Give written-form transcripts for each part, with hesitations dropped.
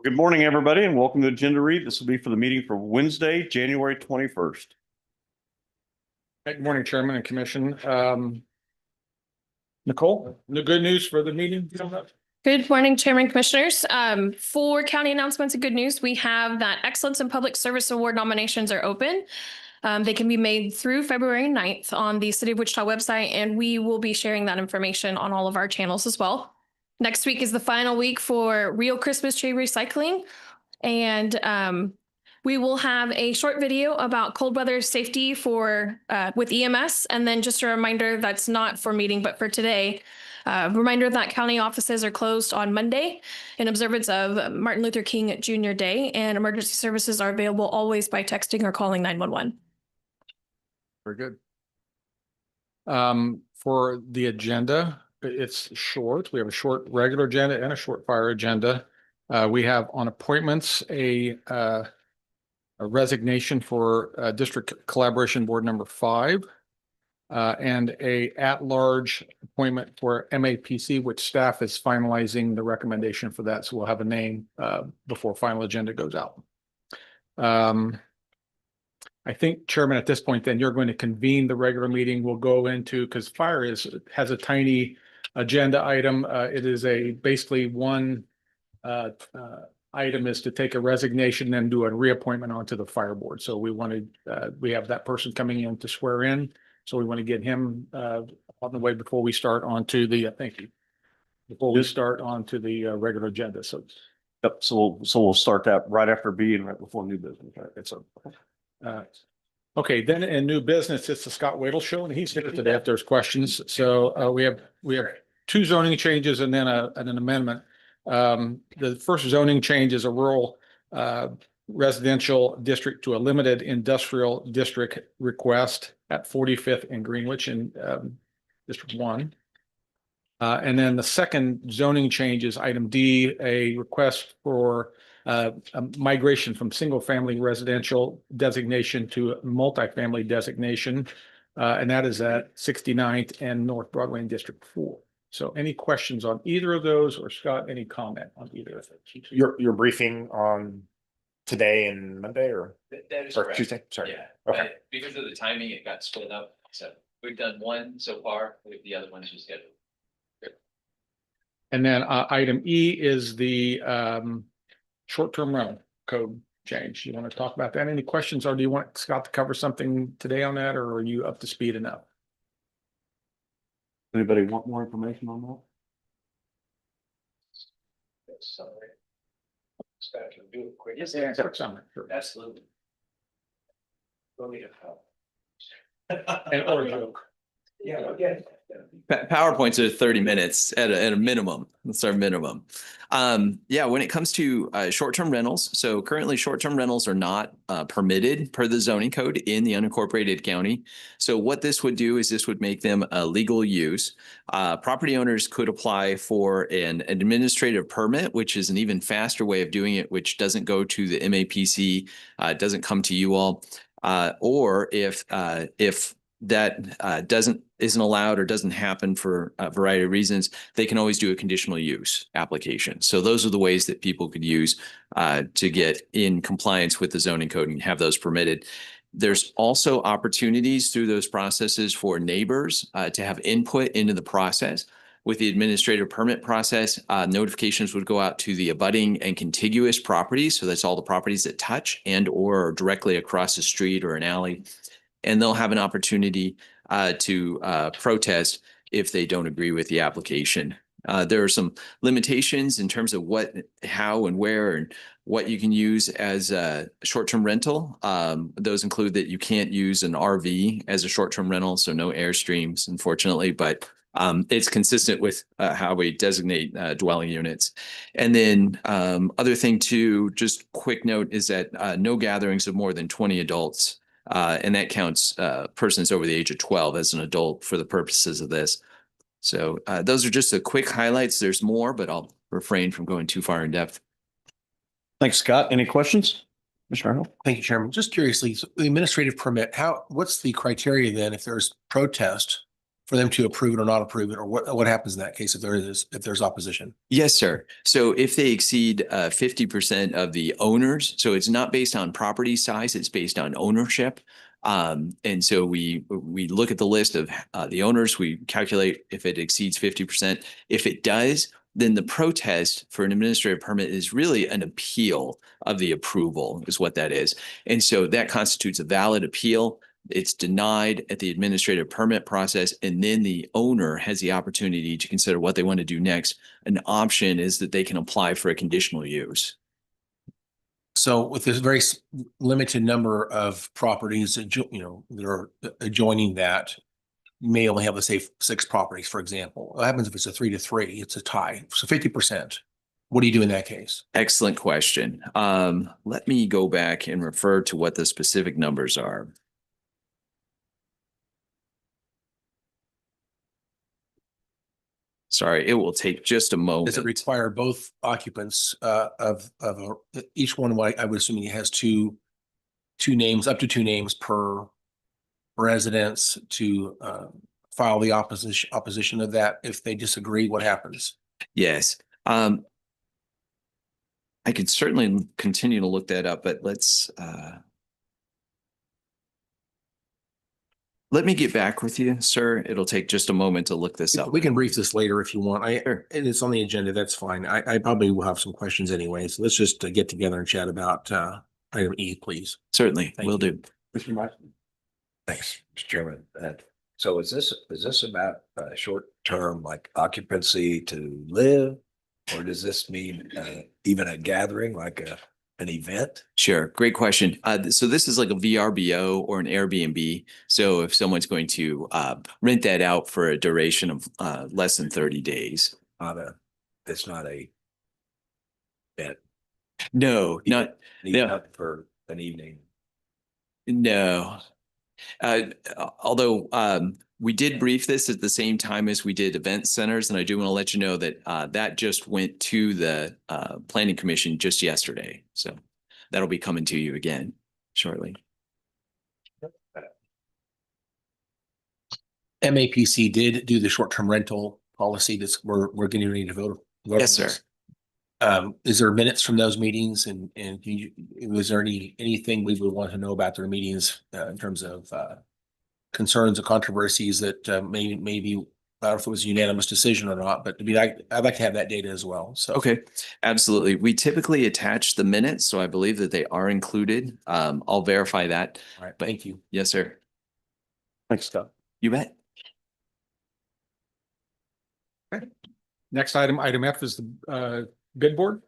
Good morning, everybody, and welcome to Agenda Read. This will be for the meeting for Wednesday, January 21st. Good morning, Chairman and Commission. Nicole, the good news for the meeting coming up? Good morning, Chairman, Commissioners. For county announcements and good news, we have that Excellence in Public Service Award nominations are open. They can be made through February 9th on the City of Wichita website, and we will be sharing that information on all of our channels as well. Next week is the final week for Real Christmas Tree Recycling, and we will have a short video about cold weather safety for with EMS, and then just a reminder that's not for meeting, but for today. Reminder that county offices are closed on Monday in observance of Martin Luther King Jr. Day, and emergency services are available always by texting or calling 911. Very good. For the agenda, it's short. We have a short regular agenda and a short fire agenda. We have on appointments a resignation for District Collaboration Board number 5. And a at-large appointment for MAPC, which staff is finalizing the recommendation for that. So we'll have a name before final agenda goes out. I think, Chairman, at this point, then you're going to convene the regular meeting. We'll go into, because fire has a tiny agenda item. It is basically one item is to take a resignation and do a reappointment onto the fire board. So we have that person coming in to swear in. So we want to get him on the way before we start onto the, before we start onto the regular agenda. So, Yep. So we'll start that right after B and right before new business. Right? It's okay. Then in new business, it's the Scott Wadle show, and he's here today if there's questions. So we have 2 zoning changes and then an amendment. The first zoning change is a rural residential district to a limited industrial district request at 45th and Greenwich in District 1. And then the second zoning change is item D, a request for a migration from single family residential designation to multifamily designation. And that is at 69th and North Broadway in District 4. So any questions on either of those, or Scott, any comment on either of those? Your briefing on today and Monday or Tuesday? Sorry. Yeah. Okay. Because of the timing, it got split up. So we've done one so far. With the other ones just scheduled. And then item E is the short-term rental code change. You want to talk about that? Any questions, or do you want Scott to cover something today on that, or are you up to speed enough? Anybody want more information on that? Sorry. Scott can do it quick. Yes, sure. Absolutely. Go need And or a joke. Yeah. Okay. PowerPoints are 30 minutes at a minimum. That's our minimum. Yeah, when it comes to short-term rentals, so currently short-term rentals are not permitted per the zoning code in the unincorporated county. So what this would do is this would make them a legal use. Property owners could apply for an administrative permit, which is an even faster way of doing it, which doesn't go to the MAPC, doesn't come to you all. Or if that isn't allowed or doesn't happen for a variety of reasons, they can always do a conditional use application. So those are the ways that people could use to get in compliance with the zoning code and have those permitted. There's also opportunities through those processes for neighbors to have input into the process. With the administrative permit process, notifications would go out to the abutting and contiguous properties. So that's all the properties that touch and or directly across the street or an alley. And they'll have an opportunity to protest if they don't agree with the application. There are some limitations in terms of what, how, and where, and what you can use as a short-term rental. Those include that you can't use an RV as a short-term rental, so no Airstreams, unfortunately, but it's consistent with how we designate dwelling units. And then other thing too, just quick note is that no gatherings of more than 20 adults. And that counts persons over the age of 12 as an adult for the purposes of this. So those are just the quick highlights. There's more, but I'll refrain from going too far in depth. Thanks, Scott. Any questions? Commissioner Arnold? Thank you, Chairman. Just curiously, so the administrative permit, what's the criteria then if there's protest for them to approve it or not approve it, or what happens in that case if there's opposition? Yes, sir. So if they exceed 50% of the owners, so it's not based on property size, it's based on ownership. And so we look at the list of the owners, we calculate if it exceeds 50%. If it does, then the protest for an administrative permit is really an appeal of the approval is what that is. And so that constitutes a valid appeal. It's denied at the administrative permit process, and then the owner has the opportunity to consider what they want to do next. An option is that they can apply for a conditional use. So with this very limited number of properties, that are adjoining that, you may only have, let's say, 6 properties, for example. What happens if it's a 3-3? It's a tie. So 50%. What do you do in that case? Excellent question. Let me go back and refer to what the specific numbers are. Sorry, it will take just a moment. Does it require both occupants each one? I would assume he has two names, up to 2 names per residence to file the opposition of that. If they disagree, what happens? Yes. I could certainly continue to look that up, but let me get back with you, sir. It'll take just a moment to look this up. We can brief this later if you want. Sure. And it's on the agenda. That's fine. I probably will have some questions anyway. So let's just get together and chat about item E, please. Certainly, Thank will you. do. Mr. Martin. Thanks, Mr. Chairman. So is this about short-term like occupancy to live? Or does this mean even a gathering, like an event? Sure. Great question. So this is like a VRBO or an Airbnb. So if someone's going to rent that out for a duration of less than 30 days. It's not a event. No, not Up for an evening. no. Although we did brief this at the same time as we did event centers, and I do want to let you know that that just went to the Planning Commission just yesterday. So that'll be coming to you again shortly. MAPC did do the short-term rental policy that's we're getting ready to vote. Yes, sir. Is there minutes from those meetings and was there anything we would want to know about their meetings in terms of concerns or controversies that maybe I don't know if it was a unanimous decision or not, but I'd like to have that data as well. So Okay, absolutely. We typically attach the minutes, so I believe that they are included. I'll verify that. all right, But thank you. yes, sir. Thanks, Scott. You bet. Next item F is the bid board.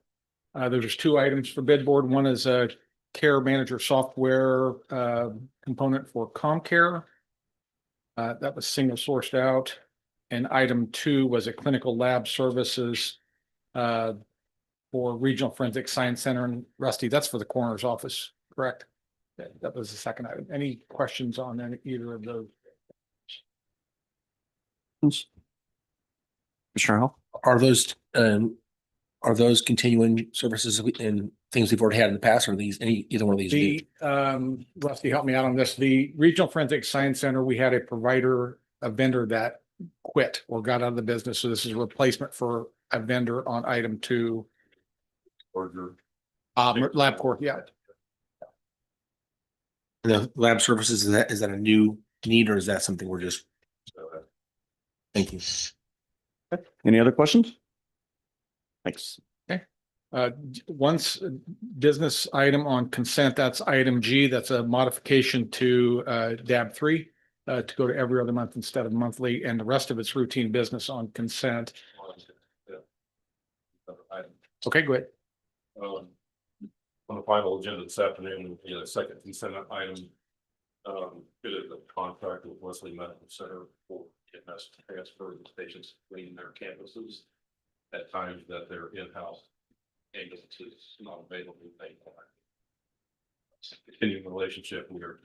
There's 2 items for bid board. One is a care manager software component for ComCare. That was single sourced out. And item 2 was a clinical lab services for Regional Forensic Science Center. And Rusty, that's for the coroner's office, correct? That was the second item. Any questions on either of those? Commissioner Arnold? Are those continuing services and things we've already had in the past, or either one of these? The Rusty, help me out on this. The Regional Forensic Science Center, we had a vendor that quit or got out of the business. So this is a replacement for a vendor on item 2. LabCorp, yeah. The lab services, is that a new need, or is that something we're just? Thank you. Any other questions? Thanks. Once business item on consent, that's item G. That's a modification to DAB 3 to go to every other month instead of monthly, and the rest of it's routine business on consent. Okay, go ahead. On the final agenda this afternoon, second consent item. It is a contract with Wesley Medical Center for EMS transfer the patients between their campuses at times that their in-house ambulances not available. They continuing relationship. We are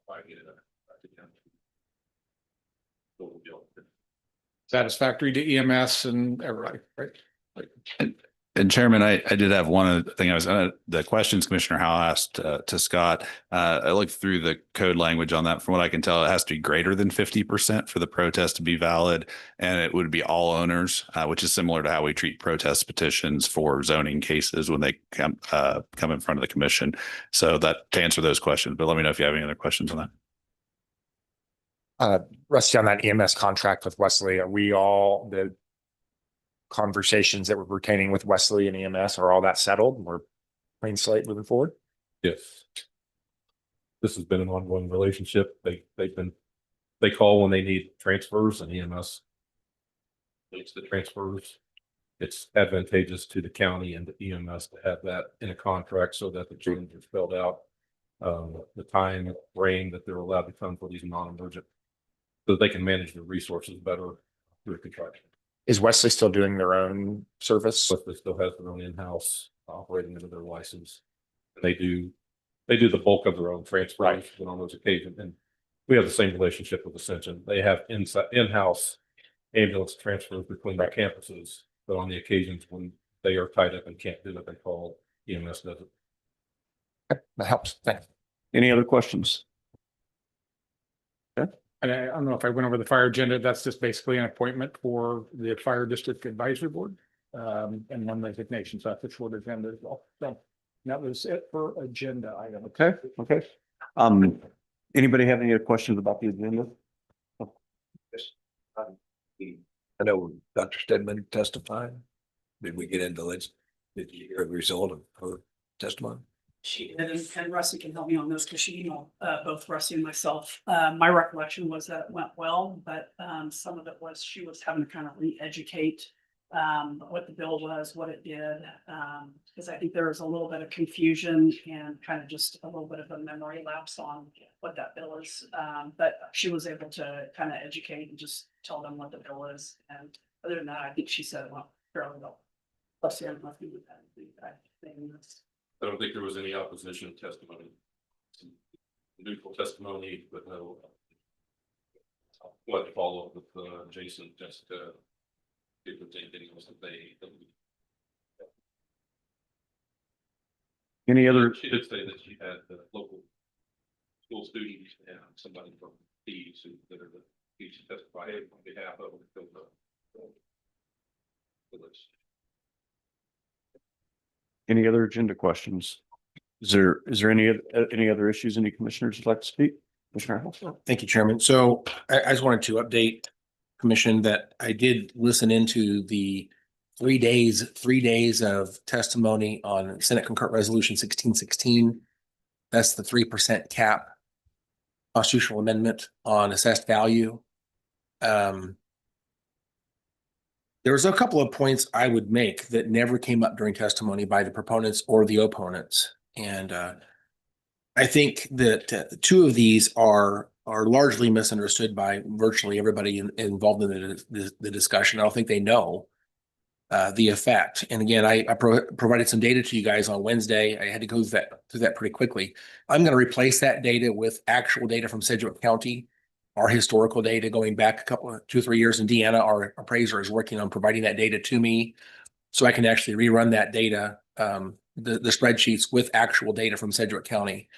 finding it. Satisfactory to EMS and everybody, right? And Chairman, I did have one other thing. The questions Commissioner Howell asked to Scott. I looked through the code language on that. From what I can tell, it has to be greater than 50% for the protest to be valid. And it would be all owners, which is similar to how we treat protest petitions for zoning cases when they come in front of the commission. So that to answer those questions, but let me know if you have any other questions on that. Rusty, on that EMS contract with Wesley, are we all the conversations that we're retaining with Wesley and EMS, are all that settled? We're clean slate moving forward? Yes. This has been an ongoing relationship. They call when they need transfers, and EMS makes the transfers. It's advantageous to the county and the EMS to have that in a contract so that the change is spelled out. The time frame that they're allowed to come for these non-emergent, so they can manage their resources better through contraction. Is Wesley still doing their own service? But they still has their own in-house operating under their license. And they do the bulk of their own transfers on those occasions. And we have the same relationship with Ascension. They have in-house ambulance transfers between their campuses, but on the occasions when they are tied up and can't do it, they call EMS does it. That helps. Thanks. Any other questions? And I don't know if I went over the fire agenda. That's just basically an appointment for the Fire District Advisory Board and one resignation. So that's a short agenda as well. So that was it for agenda item. Okay. Anybody have any other questions about the agenda? I know Dr. Stedman testified. Did we get into this? Did you hear the result of her testimony? She did, and Rusty can help me on this because she emailed both Rusty and myself. My recollection was that it went well, but some of it was she was having to kind of re-educate what the bill was, what it did, because I think there was a little bit of confusion and kind of just a little bit of a memory lapse on what that bill is. But she was able to kind of educate and just tell them what the bill is. And other than that, I think she said it went fairly well. Plus, I don't know if you would have anything. I don't think there was any opposition testimony. Neutral testimony, but no. We'll have to follow up with Jason, Jessica. If there's anything else that they. Any other? She did say that she had the local school students and somebody from these who that are the teachers testify on behalf of the list. Any other agenda questions? Is there any other issues any commissioners would like to speak? Commissioner House? Thank you, Chairman. So I just wanted to update Commission that I did listen into the 3 days of testimony on Senate Concurrent Resolution 1616. That's the 3% cap constitutional amendment on assessed value. There was a couple of points I would make that never came up during testimony by the proponents or the opponents. And I think that two of these are largely misunderstood by virtually everybody involved in the discussion. I don't think they know the effect. And again, I provided some data to you guys on Wednesday. I had to go through that pretty quickly. I'm going to replace that data with actual data from Sedgwick County. Our historical data going back 2 or 3 years, and Deanna, our appraiser, is working on providing that data to me so I can actually rerun that data, the spreadsheets with actual data from Sedgwick County.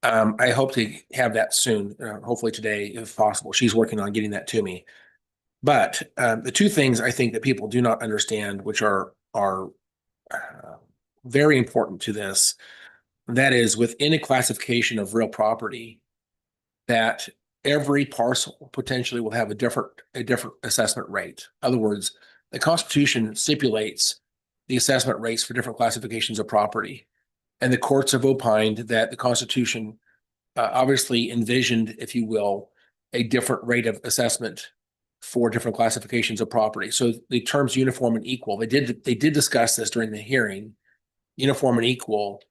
I hope to have that soon, hopefully today, if possible. She's working on getting that to me. But the two things I think that people do not understand, which are very important to this, that is within a classification of real property, that every parcel potentially will have a different assessment rate. In other words, the Constitution stipulates the assessment rates for different classifications of property. And the courts have opined that the Constitution obviously envisioned, if you will, a different rate of assessment for different classifications of property. So the terms uniform and equal, they did discuss this during the hearing. Uniform and equal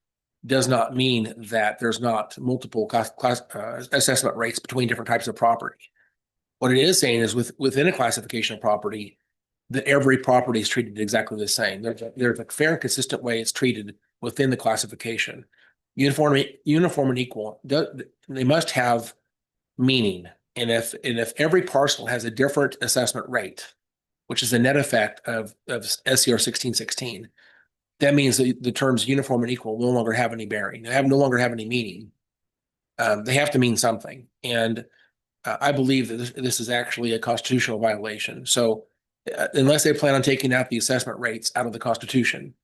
does not mean that there's not multiple assessment rates between different types of property. What it is saying is within a classification of property, that every property is treated exactly the same. There's a fair and consistent way it's treated within the classification. Uniform and equal, they must have meaning. And if every parcel has a different assessment rate, which is the net effect of SCR 1616, that means that the terms uniform and equal no longer have any bearing. They no longer have any meaning. They have to mean something. And I believe that this is actually a constitutional violation. So unless they plan on taking out the assessment rates out of the Constitution,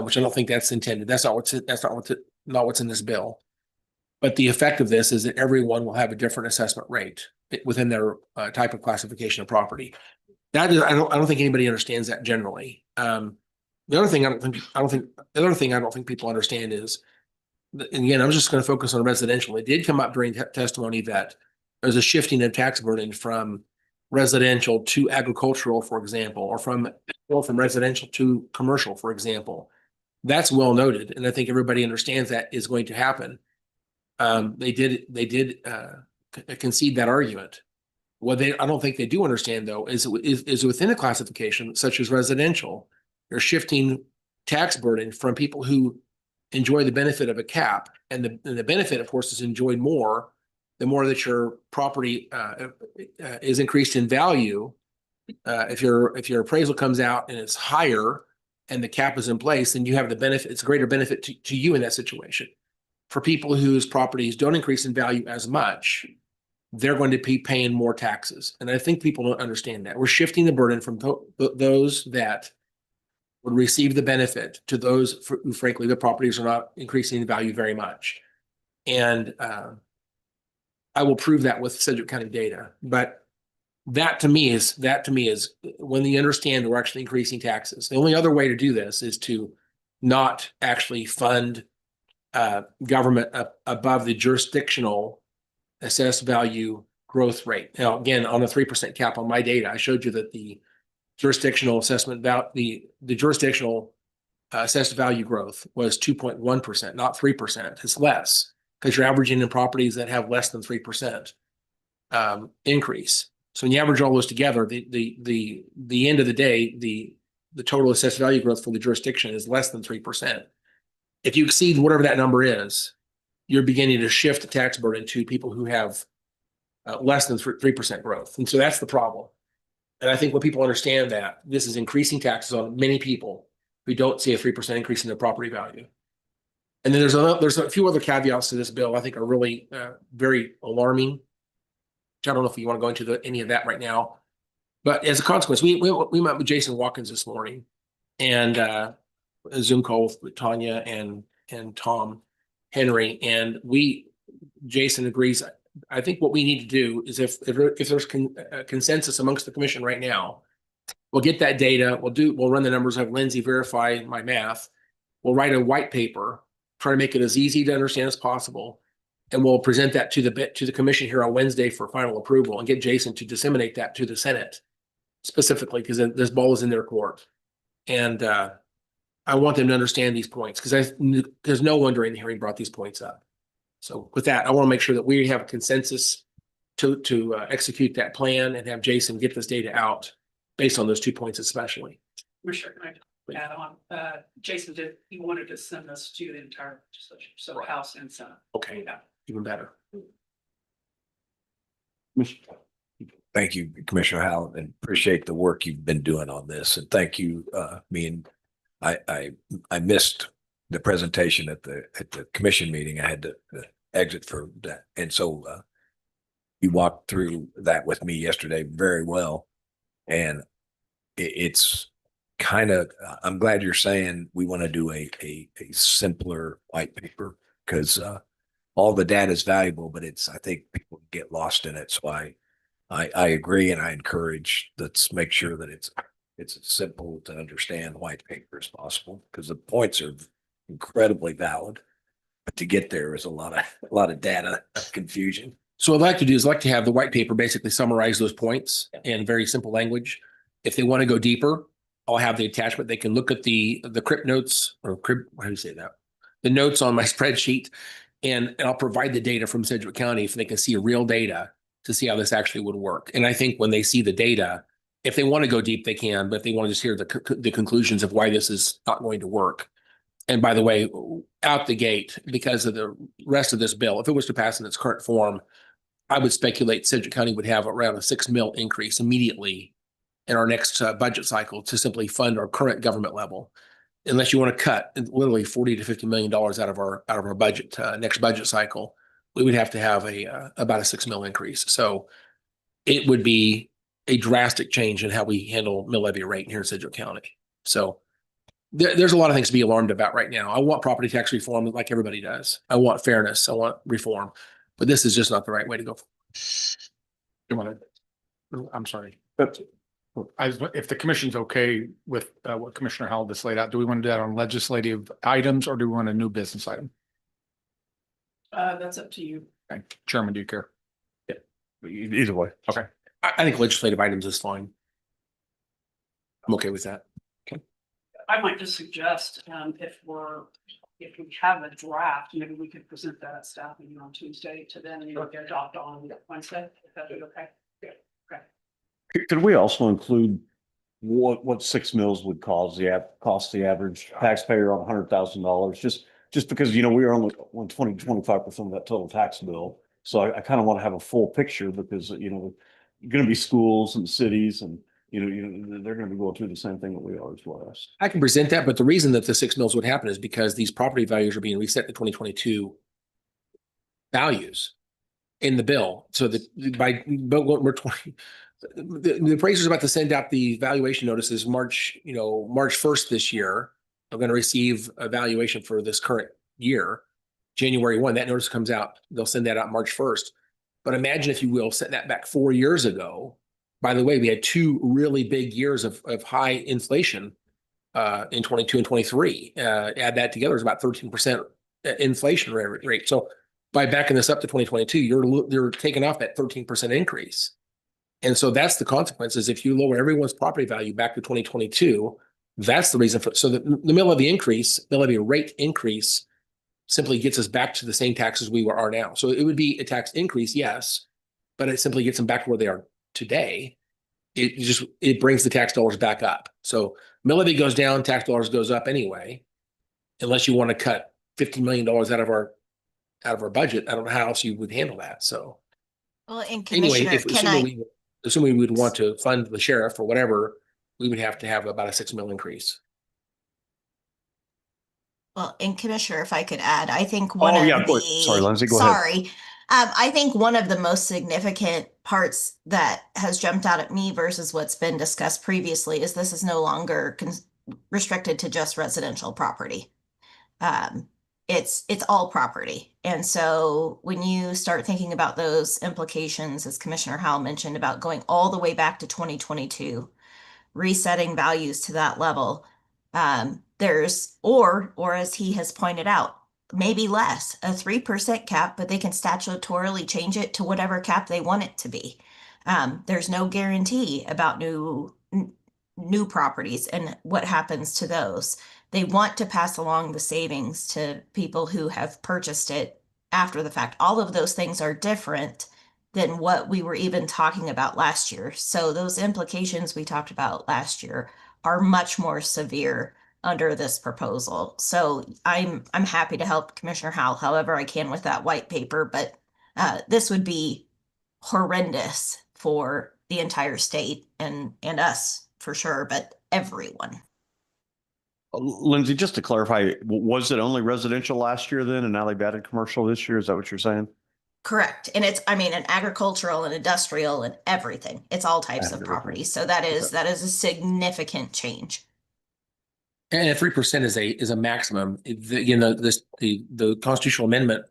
which I don't think that's intended. That's not what's in this bill. But the effect of this is that everyone will have a different assessment rate within their type of classification of property. That is, I don't think anybody understands that generally. The other thing I don't think people understand is, and again, I'm just going to focus on residential. It did come up during testimony that there's a shifting of tax burden from residential to agricultural, for example, or from residential to commercial, for example. That's well noted, and I think everybody understands that is going to happen. They did concede that argument. What I don't think they do understand, though, is within a classification such as residential, they're shifting tax burden from people who enjoy the benefit of a cap, and the benefit, of course, is enjoyed more the more that your property is increased in value. If your appraisal comes out and it's higher and the cap is in place, then you have the benefit. It's a greater benefit to you in that situation. For people whose properties don't increase in value as much, they're going to be paying more taxes. And I think people don't understand that. We're shifting the burden from those that would receive the benefit to those who, frankly, the properties are not increasing in value very much. And I will prove that with Sedgwick County data. But that to me is when you understand we're actually increasing taxes. The only other way to do this is to not actually fund government above the jurisdictional assessed value growth rate. Now, again, on a 3% cap on my data, I showed you that the jurisdictional assessment about the jurisdictional assessed value growth was 2.1%, not 3%. It's less because you're averaging in properties that have less than 3% increase. So when you average all those together, the end of the day, the total assessed value growth for the jurisdiction is less than 3%. If you exceed whatever that number is, you're beginning to shift the tax burden to people who have less than 3% growth. And so that's the problem. And I think when people understand that this is increasing taxes on many people who don't see a 3% increase in their property value. And then there's a few other caveats to this bill I think are really very alarming. Which I don't know if you want to go into any of that right now. But as a consequence, we met with Jason Watkins this morning and a Zoom call with Tanya and Tom Henry. And Jason agrees. I think what we need to do is if there's consensus amongst the commission right now, we'll get that data. We'll run the numbers, have Lindsay verify my math. We'll write a white paper, try to make it as easy to understand as possible. And we'll present that to the commission here on Wednesday for final approval and get Jason to disseminate that to the Senate specifically because this ball is in their court. And I want them to understand these points because no one during the hearing brought these points up. So with that, I want to make sure that we have a consensus to execute that plan and have Jason get this data out based on those 2 points especially. Commissioner, can I add on? Jason he wanted to send this to the entire legislature, so right. House and Senate. Okay, yeah, even better. Thank you, Commissioner Howell, and appreciate the work you've been doing on this. And thank you. I missed the presentation at the commission meeting. I had to exit for that. And so you walked through that with me yesterday very well. And it's kind of, I'm glad you're saying we want to do a simpler white paper because all the data is valuable, but I think people get lost in it. So I agree. And I encourage, let's make sure that it's as simple to understand white paper as possible because the points are incredibly valid, but to get there is a lot of data confusion. So what I'd like to do is to have the white paper basically summarize those points in very simple language. If they want to go deeper, I'll have the attachment. They can look at the crib notes or how do you say that? The notes on my spreadsheet, and I'll provide the data from Sedgwick County if they can see real data to see how this actually would work. And I think when they see the data, if they want to go deep, they can, but if they want to just hear the conclusions of why this is not going to work. And by the way, out the gate, because of the rest of this bill, if it was to pass in its current form, I would speculate Sedgwick County would have around a $6 million increase immediately in our next budget cycle to simply fund our current government level. unless you want to cut literally $40 to $50 million out of our budget, next budget cycle, we would have to have about a 6 mil increase. So it would be a drastic change in how we handle mill levy rate here in Sedgwick County. So there's a lot of things to be alarmed about right now. I want property tax reform like everybody does. I want fairness. I want reform, but this is just not the right way to go. I'm sorry. That's If the commission's okay with what Commissioner Howell just laid out, do we want to do that on legislative items or do we want a new business item? That's up to you. Okay. Chairman, do you care? either way. Okay. I think legislative items is fine. I'm okay with that. I might just suggest, if we have a draft, maybe we could present that at staff meeting on Tuesday to then, get adopted on Wednesday, if that'd be okay. Could we also include what 6 mils would cost the average taxpayer on $100,000? Just because, we are only on 25% of that total tax bill. So I kind of want to have a full picture because, going to be schools and cities and, they're going to be going through the same thing that we are as well. I can present that, but the reason that the 6 mils would happen is because these property values are being reset to 2022 values in the bill. So but what we're 20, the appraiser's about to send out the valuation notices March 1st this year. I'm going to receive a valuation for this current year, January 1. That notice comes out. They'll send that out March 1st. But imagine, if you will, set that back 4 years ago. By the way, we had 2 really big years of high inflation in 22 and 23. Add that together, is about 13% inflation rate. So by backing this up to 2022, you're taking off that 13% increase. And so that's the consequences. If you lower everyone's property value back to 2022, that's the reason for. So the mill levy rate increase simply gets us back to the same taxes we are now. So it would be a tax increase, yes, but it simply gets them back to where they are today. It brings the tax dollars back up. So mill levy goes down, tax dollars goes up anyway, unless you want to cut $15 million out of our budget. I don't know how else you would handle that. So Well, and anyway, Commissioner, assuming we would want to fund the sheriff or whatever, we would have to have about a 6 mil increase. Well, and Commissioner, if I could add, I think one of of course. the, Sorry, Lindsay, go ahead. sorry. I think one of the most significant parts that has jumped out at me versus what's been discussed previously is this is no longer restricted to just residential property. It's all property. And so when you start thinking about those implications, as Commissioner Howell mentioned, about going all the way back to 2022, resetting values to that level, there's, or as he has pointed out, maybe less, a 3% cap, but they can statutorily change it to whatever cap they want it to be. There's no guarantee about new properties and what happens to those. They want to pass along the savings to people who have purchased it after the fact. All of those things are different than what we were even talking about last year. So those implications we talked about last year are much more severe under this proposal. So I'm happy to help Commissioner Howell however I can with that white paper, but this would be horrendous for the entire state and us for sure, but everyone. Lindsay, just to clarify, was it only residential last year then, and now they've added commercial this year? Is that what you're saying? Correct. And it's, an agricultural and industrial and everything. It's all types of property. So that is a significant change. And 3% is a maximum. The constitutional amendment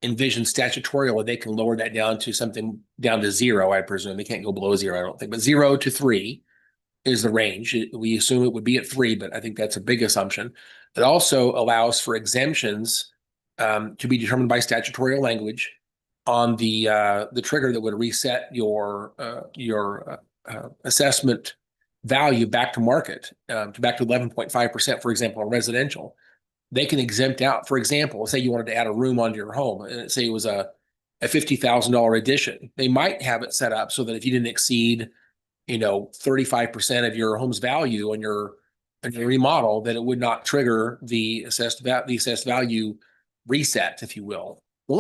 envisions statutorially they can lower that down to 0. I presume they can't go below 0. I don't think, but 0 to 3 is the range. We assume it would be at 3, but I think that's a big assumption. It also allows for exemptions to be determined by statutory language on the trigger that would reset your assessment value back to market, back to 11.5%, for example, on residential. They can exempt out, for example, say you wanted to add a room onto your home, and say it was a $50,000 addition. They might have it set up so that if you didn't exceed, 35% of your home's value on your remodel, that it would not trigger the assessed value reset, if you will. The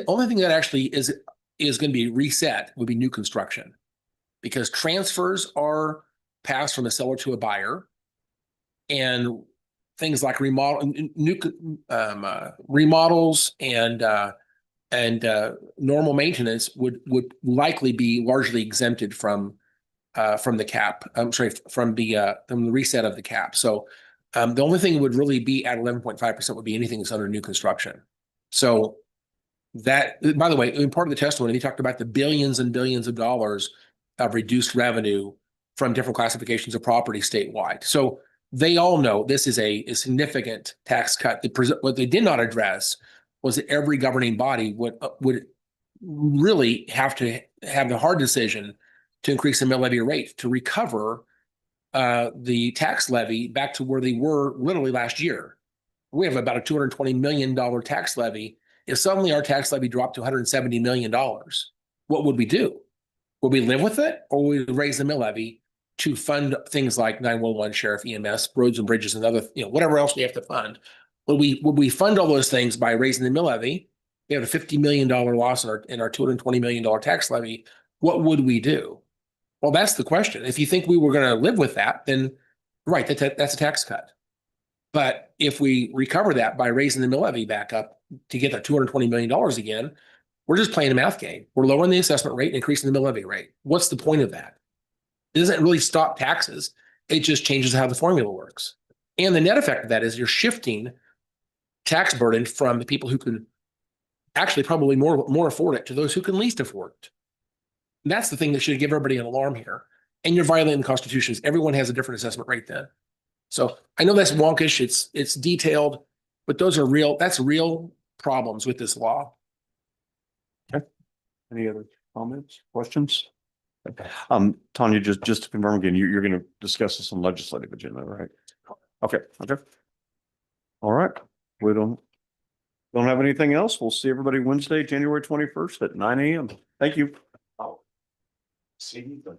only thing that actually is going to be reset would be new construction, because transfers are passed from a seller to a buyer, and things like remodels and normal maintenance would likely be largely exempted from the cap. I'm sorry, from the reset of the cap. So the only thing would really be at 11.5% would be anything that's under new construction. So that, by the way, in part of the testimony, he talked about the billions and billions of dollars of reduced revenue from different classifications of property statewide. So they all know this is a significant tax cut. What they did not address was that every governing body would really have to have the hard decision to increase the mill levy rate to recover the tax levy back to where they were literally last year. We have about a $220 million tax levy. If suddenly our tax levy dropped to $170 million, what would we do? Would we live with it, or would we raise the mill levy to fund things like 911, sheriff, EMS, roads and bridges, and other, whatever else we have to fund? Would we fund all those things by raising the mill levy? We have a $50 million loss in our $220 million tax levy. What would we do? Well, that's the question. If you think we were going to live with that, then right, that's a tax cut. But if we recover that by raising the mill levy back up to get that $220 million again, we're just playing a math game. We're lowering the assessment rate and increasing the mill levy rate. What's the point of that? It doesn't really stop taxes. It just changes how the formula works. And the net effect of that is you're shifting tax burden from the people who can actually probably more afford it to those who can least afford it. And that's the thing that should give everybody an alarm here. And you're violating the Constitution. Everyone has a different assessment rate then. So I know that's wonkish. It's detailed, but those are real. That's real problems with this law. Any other comments, questions? Tanya, just to confirm again, you're going to discuss this on legislative agenda, right? Okay. All right. We don't have anything else. We'll see everybody Wednesday, January 21st at 9 a.m. Thank you. See you.